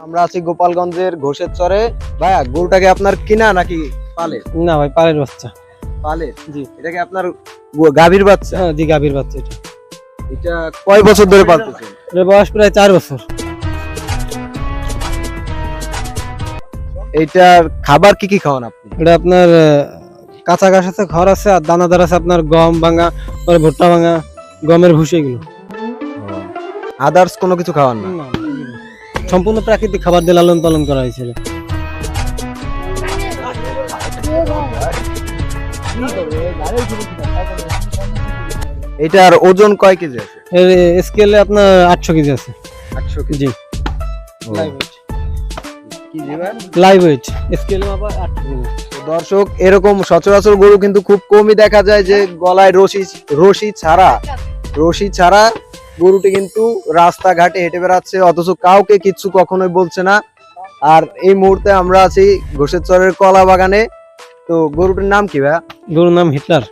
আমরা আছি গোপালগঞ্জের ঘোষের চরে। ভাইয়া, গরুটাকে আপনার কিনা নাকি পালের? না ভাই, পালের বাচ্চা। পালের? জি। এটা কি আপনার গাভীর বাচ্চা? হ্যাঁ, জি, গাভীর বাচ্চা এটা। এটা কয় বছর ধরে পালতেছেন? এর বয়স প্রায় 4 বছর। এইটার খাবার কি কি খাওয়ান আপনি? এটা আপনার কাঁচা ঘাস আছে, খড় আছে, আর দানাদার আছে আপনার গম ভাঙা, পরে ভুট্টা ভাঙা, গমের ভুসি এগুলো। আদার্স কোনো কিছু খাওয়ান না? সম্পূর্ণ প্রাকৃতিক খাবার দিয়ে লালন পালন করা হয়েছিল। এটার ওজন কয় কেজি আছে? এর স্কেলে আপনার 800 কেজি আছে। 800 কেজি? জি, কেজি ভাই? লাইভ ওয়েট স্কেলে মাপা 800 কেজি। তো দর্শক, এরকম সচরাচর গরু কিন্তু খুব কমই দেখা যায় যে গলায় রশি ছাড়া গরুটি কিন্তু রাস্তাঘাটে হেঁটে বেড়াচ্ছে, অথচ কাউকে কিচ্ছু কখনোই বলছে না। আর এই মুহূর্তে আমরা আছি ঘোষের চরের কলা বাগানে। তো গরুটির নাম কি ভাইয়া? গরুর নাম হিটলার।